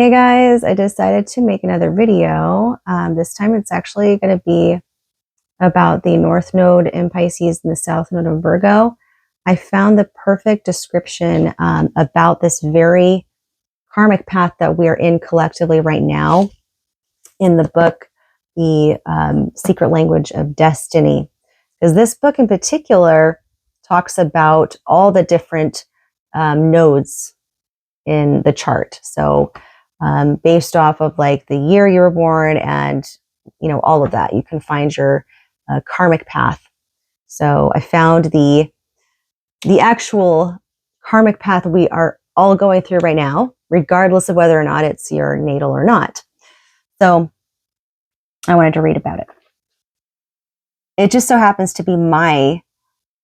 Hey guys, I decided to make another video. This time it's actually going to be about the North Node in Pisces and the South Node in Virgo. I found the perfect description about this very karmic path that we are in collectively right now in the book, The Secret Language of Destiny. Because this book in particular talks about all the different nodes in the chart. So based off of like the year you were born and all of that, you can find your karmic path. So I found the actual karmic path we are all going through right now, regardless of whether or not it's your natal or not. So I wanted to read about it. It just so happens to be my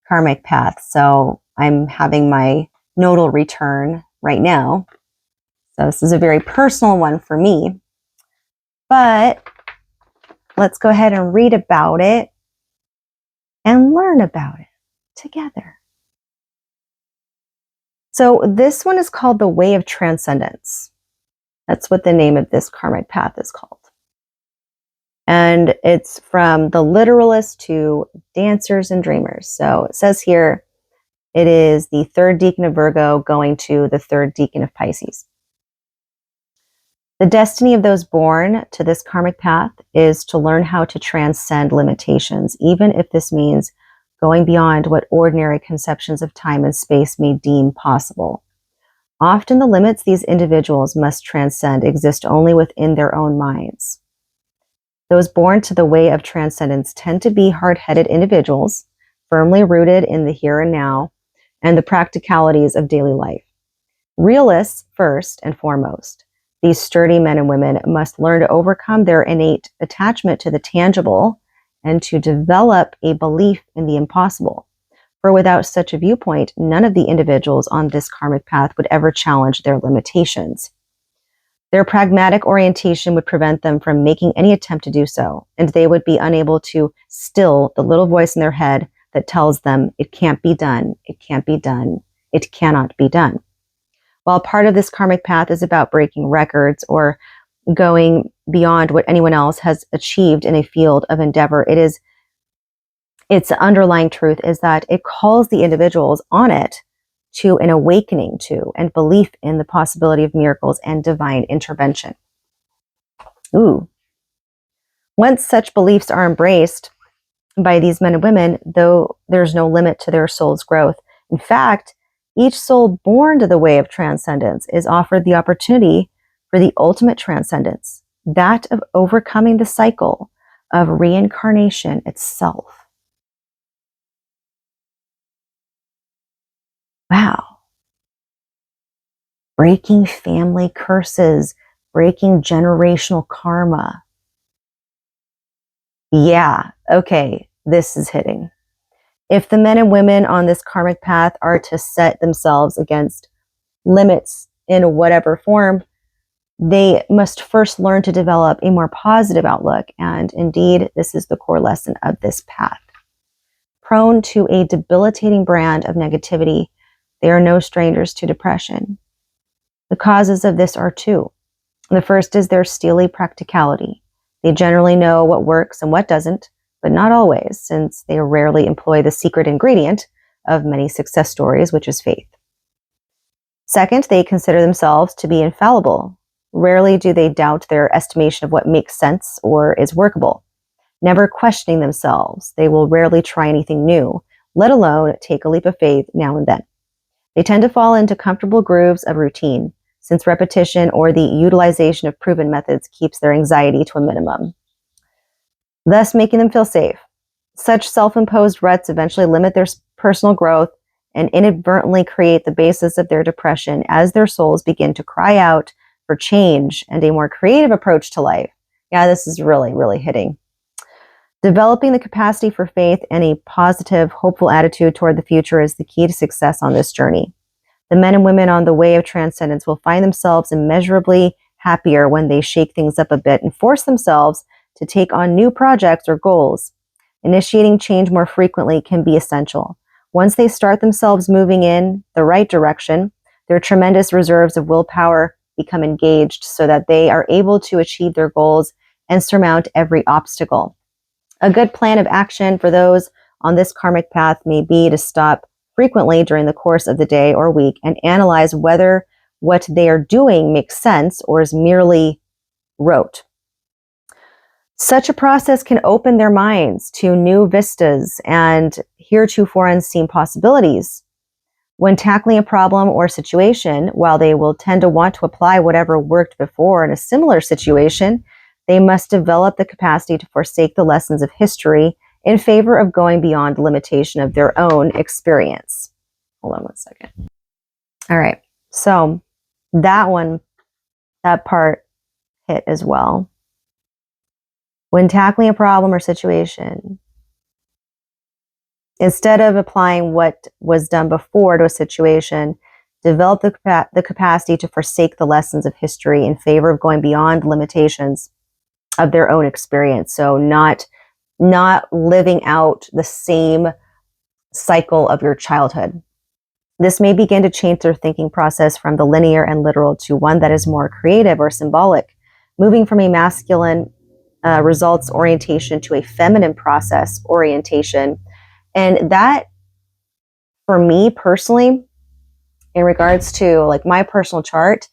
karmic path. So I'm having my nodal return right now. So this is a very personal one for me, but let's go ahead and read about it and learn about it together. So this one is called the Way of Transcendence. That's what the name of this karmic path is called. And it's from the literalist to dancers and dreamers. So it says here, it is the third decan of Virgo going to the third decan of Pisces. The destiny of those born to this karmic path is to learn how to transcend limitations, even if this means going beyond what ordinary conceptions of time and space may deem possible. Often the limits these individuals must transcend exist only within their own minds. Those born to the way of transcendence tend to be hard-headed individuals, firmly rooted in the here and now and the practicalities of daily life. Realists, first and foremost. These sturdy men and women must learn to overcome their innate attachment to the tangible and to develop a belief in the impossible. For without such a viewpoint, none of the individuals on this karmic path would ever challenge their limitations. Their pragmatic orientation would prevent them from making any attempt to do so, and they would be unable to still the little voice in their head that tells them it can't be done, it can't be done, it cannot be done. While part of this karmic path is about breaking records or going beyond what anyone else has achieved in a field of endeavor, its underlying truth is that it calls the individuals on it to an awakening to and belief in the possibility of miracles and divine intervention. Once such beliefs are embraced by these men and women, though there's no limit to their soul's growth. In fact, each soul born to the way of transcendence is offered the opportunity for the ultimate transcendence, that of overcoming the cycle of reincarnation itself. Wow. Breaking family curses, breaking generational karma. Yeah, okay, this is hitting. If the men and women on this karmic path are to set themselves against limits in whatever form, they must first learn to develop a more positive outlook. And indeed, this is the core lesson of this path. Prone to a debilitating brand of negativity, they are no strangers to depression. The causes of this are two. The first is their steely practicality. They generally know what works and what doesn't, but not always, since they rarely employ the secret ingredient of many success stories, which is faith. Second, they consider themselves to be infallible. Rarely do they doubt their estimation of what makes sense or is workable. Never questioning themselves, they will rarely try anything new, let alone take a leap of faith now and then. They tend to fall into comfortable grooves of routine, since repetition or the utilization of proven methods keeps their anxiety to a minimum, thus making them feel safe. Such self-imposed ruts eventually limit their personal growth and inadvertently create the basis of their depression as their souls begin to cry out for change and a more creative approach to life. Yeah, this is really, really hitting. Developing the capacity for faith and a positive, hopeful attitude toward the future is the key to success on this journey. The men and women on the way of transcendence will find themselves immeasurably happier when they shake things up a bit and force themselves to take on new projects or goals. Initiating change more frequently can be essential. Once they start themselves moving in the right direction, their tremendous reserves of willpower become engaged so that they are able to achieve their goals and surmount every obstacle. A good plan of action for those on this karmic path may be to stop frequently during the course of the day or week and analyze whether what they are doing makes sense or is merely rote. Such a process can open their minds to new vistas and heretofore unseen possibilities. When tackling a problem or situation, while they will tend to want to apply whatever worked before in a similar situation, they must develop the capacity to forsake the lessons of history in favor of going beyond the limitation of their own experience. Hold on one second. All right. So that part hit as well. When tackling a problem or situation, instead of applying what was done before to a situation, develop the capacity to forsake the lessons of history in favor of going beyond limitations of their own experience. So not living out the same cycle of your childhood. This may begin to change their thinking process from the linear and literal to one that is more creative or symbolic, moving from a masculine results orientation to a feminine process orientation. And that, for me personally, in regards to like my personal chart,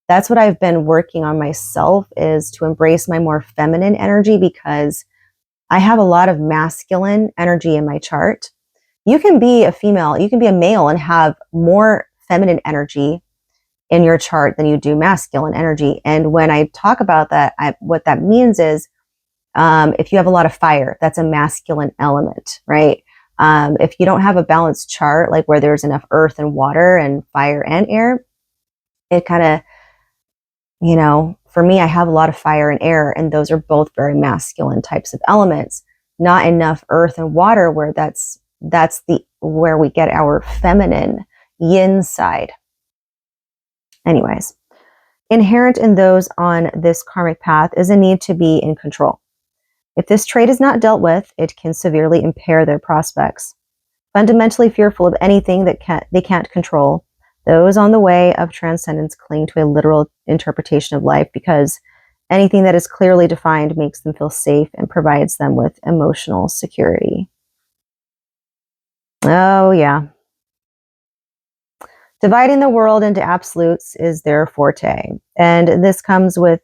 that's what I've been working on myself, is to embrace my more feminine energy, because I have a lot of masculine energy in my chart. You can be a female, you can be a male and have more feminine energy in your chart than you do masculine energy. And when I talk about that, what that means is if you have a lot of fire, that's a masculine element, right? If you don't have a balanced chart, like where there's enough earth and water and fire and air, it kind of, for me, I have a lot of fire and air, and those are both very masculine types of elements. Not enough earth and water, where that's where we get our feminine yin side. Anyways, inherent in those on this karmic path is a need to be in control. If this trait is not dealt with, it can severely impair their prospects. Fundamentally fearful of anything that they can't control, those on the way of transcendence cling to a literal interpretation of life, because anything that is clearly defined makes them feel safe and provides them with emotional security. Oh, yeah. Dividing the world into absolutes is their forte, and this comes with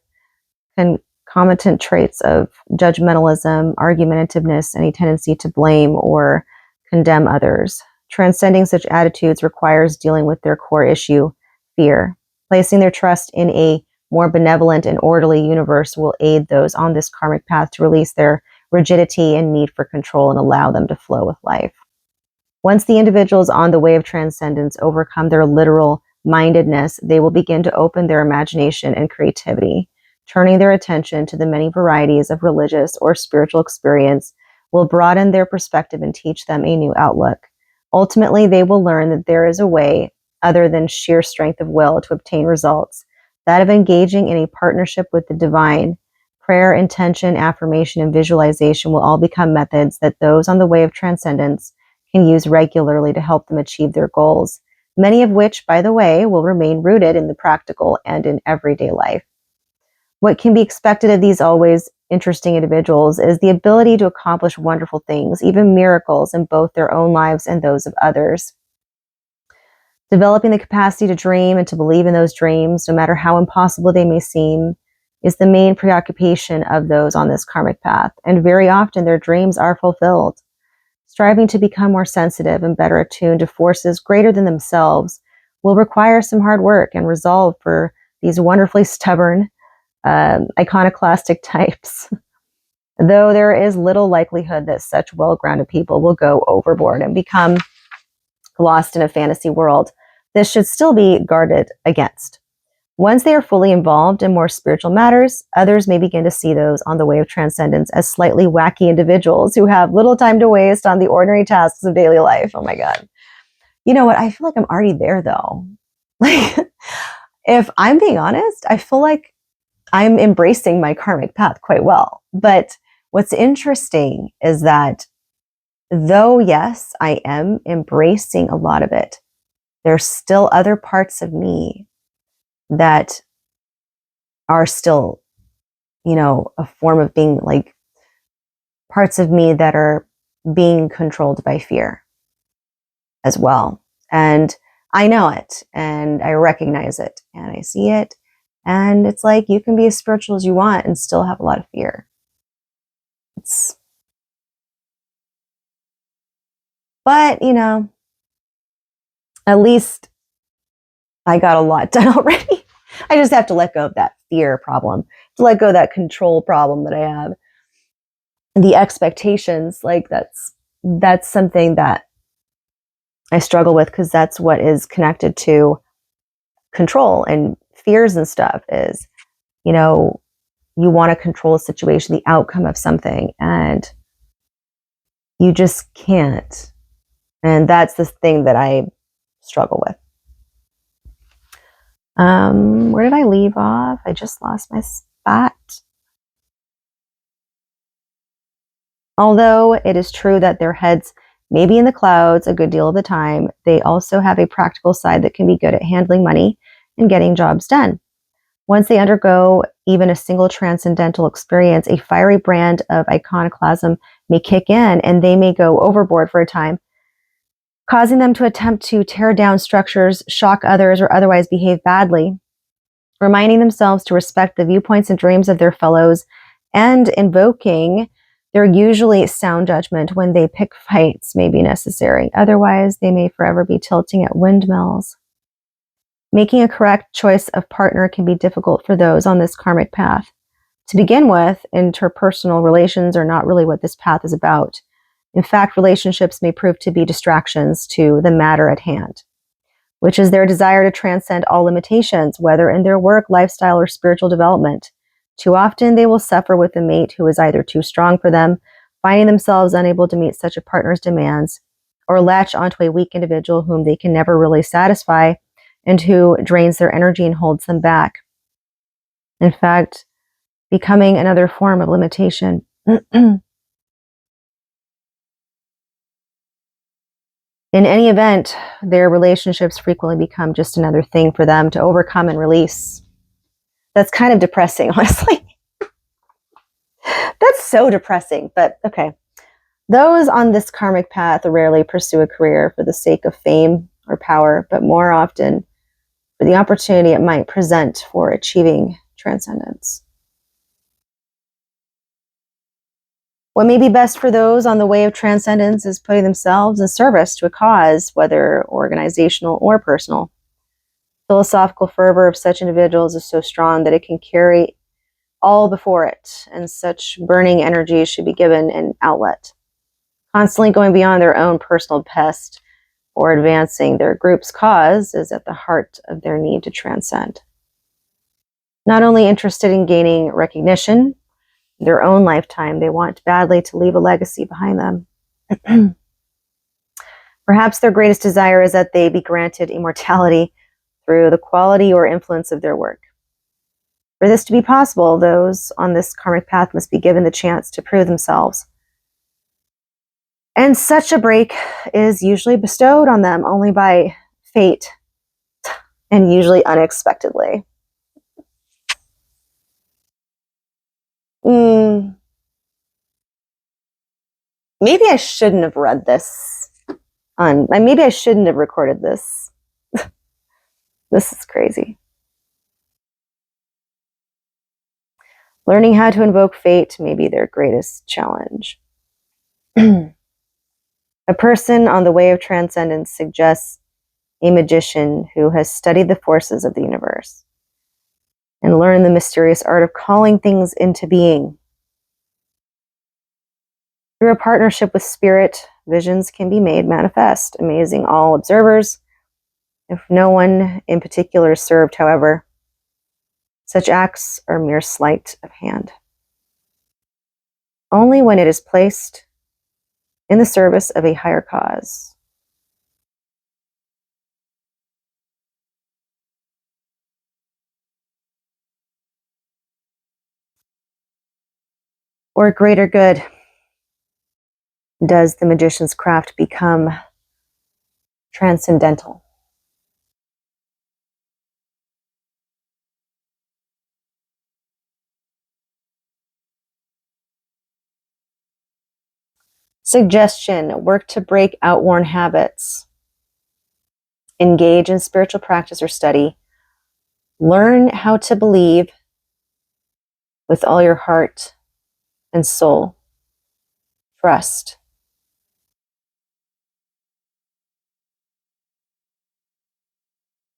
concomitant traits of judgmentalism, argumentativeness, and a tendency to blame or condemn others. Transcending such attitudes requires dealing with their core issue, fear. Placing their trust in a more benevolent and orderly universe will aid those on this karmic path to release their rigidity and need for control and allow them to flow with life. Once the individuals on the way of transcendence overcome their literal mindedness, they will begin to open their imagination and creativity. Turning their attention to the many varieties of religious or spiritual experience will broaden their perspective and teach them a new outlook. Ultimately, they will learn that there is a way other than sheer strength of will to obtain results, that of engaging in a partnership with the divine. Prayer, intention, affirmation, and visualization will all become methods that those on the way of transcendence can use regularly to help them achieve their goals, many of which, by the way, will remain rooted in the practical and in everyday life. What can be expected of these always interesting individuals is the ability to accomplish wonderful things, even miracles, in both their own lives and those of others. Developing the capacity to dream and to believe in those dreams, no matter how impossible they may seem, is the main preoccupation of those on this karmic path, and very often their dreams are fulfilled. Striving to become more sensitive and better attuned to forces greater than themselves will require some hard work and resolve for these wonderfully stubborn, iconoclastic types. Though there is little likelihood that such well-grounded people will go overboard and become lost in a fantasy world, this should still be guarded against. Once they are fully involved in more spiritual matters, others may begin to see those on the way of transcendence as slightly wacky individuals who have little time to waste on the ordinary tasks of daily life. Oh my God. You know what? I feel like I'm already there though. Like, if I'm being honest, I feel like I'm embracing my karmic path quite well. But what's interesting is that though, yes, I am embracing a lot of it, there's still other parts of me that are still, a form of being like parts of me that are being controlled by fear as well. And I know it and I recognize it and I see it. And it's like you can be as spiritual as you want and still have a lot of fear. But, at least I got a lot done already. I just have to let go of that fear problem, to let go of that control problem that I have. The expectations, like that's something that I struggle with because that's what is connected to control and fears and stuff is, you want to control a situation, the outcome of something, and you just can't. And that's the thing that I struggle with. Where did I leave off? I just lost my spot. Although it is true that their heads may be in the clouds a good deal of the time, they also have a practical side that can be good at handling money and getting jobs done. Once they undergo even a single transcendental experience, a fiery brand of iconoclasm may kick in and they may go overboard for a time, causing them to attempt to tear down structures, shock others, or otherwise behave badly, reminding themselves to respect the viewpoints and dreams of their fellows, and invoking their usually sound judgment when they pick fights may be necessary. Otherwise, they may forever be tilting at windmills. Making a correct choice of partner can be difficult for those on this karmic path. To begin with, interpersonal relations are not really what this path is about. In fact, relationships may prove to be distractions to the matter at hand, which is their desire to transcend all limitations, whether in their work, lifestyle, or spiritual development. Too often, they will suffer with a mate who is either too strong for them, finding themselves unable to meet such a partner's demands, or latch onto a weak individual whom they can never really satisfy and who drains their energy and holds them back. In fact, becoming another form of limitation. In any event, their relationships frequently become just another thing for them to overcome and release. That's kind of depressing, honestly. That's so depressing, but okay. Those on this karmic path rarely pursue a career for the sake of fame or power, but more often for the opportunity it might present for achieving transcendence. What may be best for those on the way of transcendence is putting themselves in service to a cause, whether organizational or personal. Philosophical fervor of such individuals is so strong that it can carry all before it, and such burning energy should be given an outlet. Constantly going beyond their own personal best or advancing their group's cause is at the heart of their need to transcend. Not only interested in gaining recognition in their own lifetime, they want badly to leave a legacy behind them. Perhaps their greatest desire is that they be granted immortality through the quality or influence of their work. For this to be possible, those on this karmic path must be given the chance to prove themselves. And such a break is usually bestowed on them only by fate, and usually unexpectedly. Maybe I shouldn't have read this. Maybe I shouldn't have recorded this. This is crazy. Learning how to invoke fate may be their greatest challenge. A person on the way of transcendence suggests a magician who has studied the forces of the universe and learned the mysterious art of calling things into being. Through a partnership with spirit, visions can be made manifest, amazing all observers. If no one in particular is served, however, such acts are mere sleight of hand. Only when it is placed in the service of a higher cause. Or greater good, does the magician's craft become transcendental. Suggestion: work to break outworn habits. Engage in spiritual practice or study. Learn how to believe with all your heart and soul. Trust.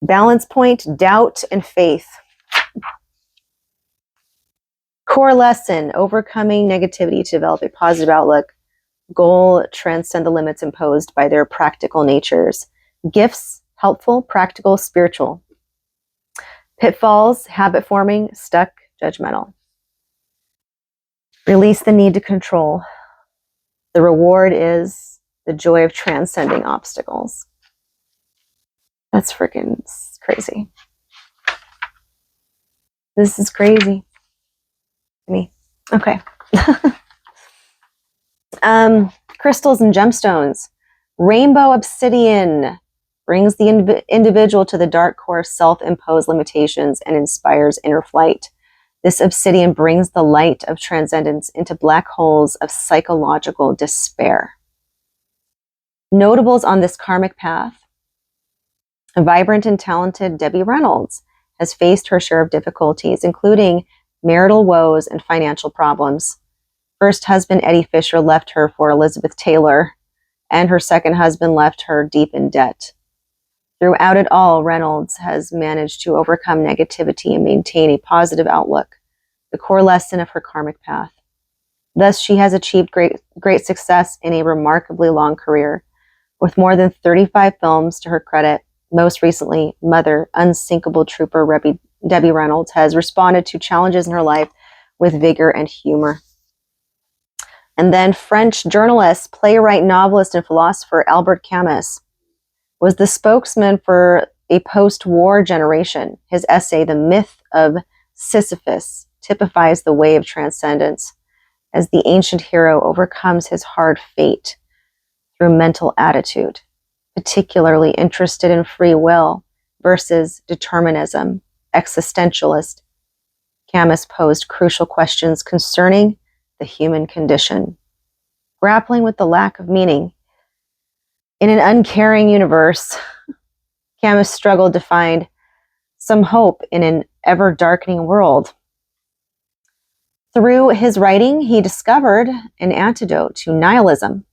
Balance point: doubt and faith. Core lesson: overcoming negativity to develop a positive outlook. Goal: transcend the limits imposed by their practical natures. Gifts: helpful, practical, spiritual. Pitfalls: habit forming, stuck, judgmental. Release the need to control. The reward is the joy of transcending obstacles. That's freaking crazy. This is crazy. Me. Okay. Crystals and gemstones. Rainbow obsidian brings the individual to the dark core of self-imposed limitations and inspires inner flight. This obsidian brings the light of transcendence into black holes of psychological despair. Notables on this karmic path: a vibrant and talented Debbie Reynolds has faced her share of difficulties, including marital woes and financial problems. First husband Eddie Fisher left her for Elizabeth Taylor, and her second husband left her deep in debt. Throughout it all, Reynolds has managed to overcome negativity and maintain a positive outlook, the core lesson of her karmic path. Thus, she has achieved great success in a remarkably long career, with more than 35 films to her credit. Most recently, Mother, unsinkable trooper Debbie Reynolds has responded to challenges in her life with vigor and humor. And then French journalist, playwright, novelist, and philosopher Albert Camus was the spokesman for a post-war generation. His essay, The Myth of Sisyphus, typifies the way of transcendence as the ancient hero overcomes his hard fate through mental attitude, particularly interested in free will versus determinism. Existentialist Camus posed crucial questions concerning the human condition, grappling with the lack of meaning. In an uncaring universe, Camus struggled to find some hope in an ever-darkening world. Through his writing, he discovered an antidote to nihilism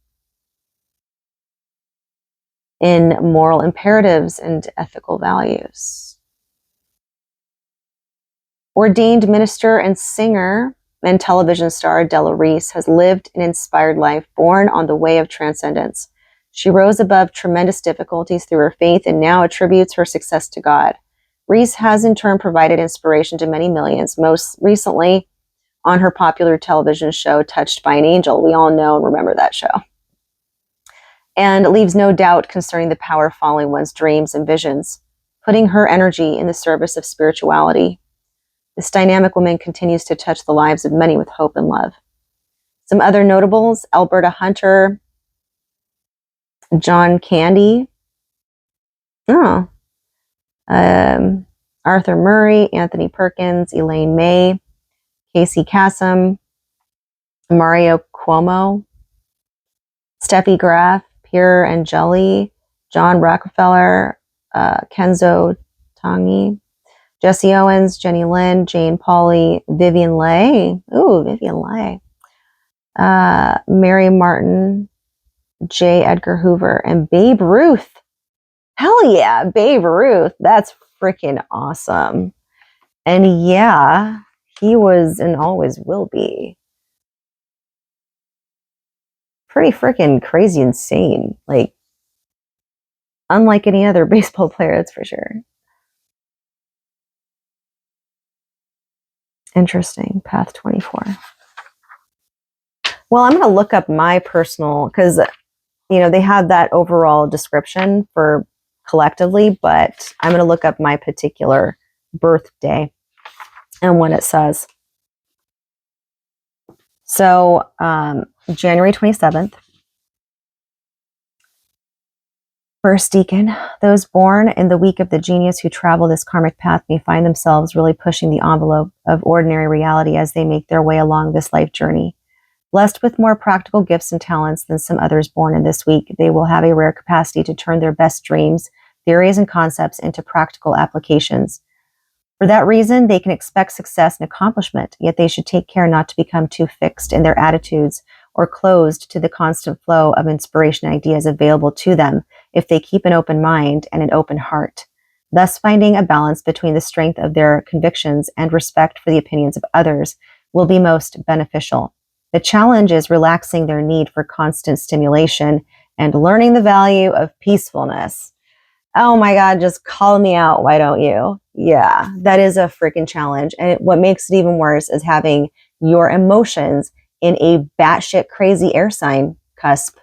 in moral imperatives and ethical values. Ordained minister and singer and television star Della Reese has lived an inspired life, born on the way of transcendence. She rose above tremendous difficulties through her faith and now attributes her success to God. Reese has in turn provided inspiration to many millions, most recently on her popular television show, Touched by an Angel. We all know and remember that show. And leaves no doubt concerning the power of following one's dreams and visions, putting her energy in the service of spirituality. This dynamic woman continues to touch the lives of many with hope and love. Some other notables: Alberta Hunter, John Candy, Arthur Murray, Anthony Perkins, Elaine May, Casey Kasem, Mario Cuomo, Steffi Graf, Pierre Angeli, John Rockefeller, Kenzo Tangi, Jesse Owens, Jenny Lynn, Jane Pauley, Vivian Leigh, Mary Martin, J. Edgar Hoover, and Babe Ruth. Hell yeah, Babe Ruth. That's freaking awesome. And yeah, he was and always will be pretty freaking crazy insane. Like, unlike any other baseball player, that's for sure. Interesting. Path 24. Well, I'm going to look up my personal, because, you know, they have that overall description for collectively, but I'm going to look up my particular birthday and what it says. So, January 27th, First Deacon, those born in the week of the genius who travel this karmic path may find themselves really pushing the envelope of ordinary reality as they make their way along this life journey. Blessed with more practical gifts and talents than some others born in this week, they will have a rare capacity to turn their best dreams, theories, and concepts into practical applications. For that reason, they can expect success and accomplishment, yet they should take care not to become too fixed in their attitudes or closed to the constant flow of inspiration and ideas available to them if they keep an open mind and an open heart, thus finding a balance between the strength of their convictions and respect for the opinions of others will be most beneficial. The challenge is relaxing their need for constant stimulation and learning the value of peacefulness. Oh my God, just call me out. Why don't you? Yeah, that is a freaking challenge. And what makes it even worse is having your emotions in a batshit crazy air sign cusp.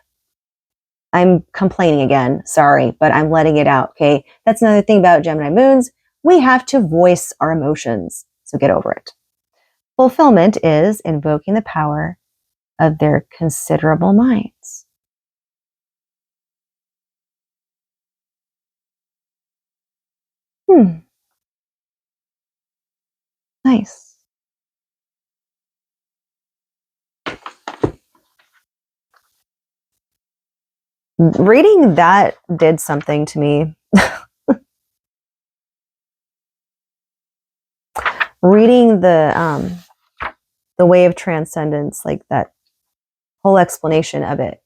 I'm complaining again. Sorry, but I'm letting it out. Okay. That's another thing about Gemini moons. We have to voice our emotions. So get over it. Fulfillment is invoking the power of their considerable minds. Nice. Reading that did something to me. Reading the way of transcendence, like that whole explanation of it,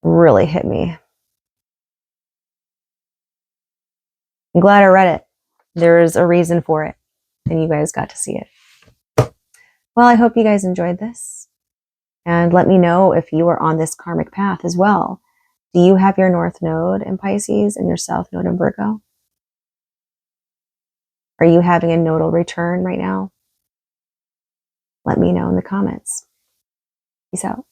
really hit me. I'm glad I read it. There is a reason for it, and you guys got to see it. Well, I hope you guys enjoyed this, and let me know if you are on this karmic path as well. Do you have your North Node in Pisces and your South Node in Virgo? Are you having a nodal return right now? Let me know in the comments. Peace out.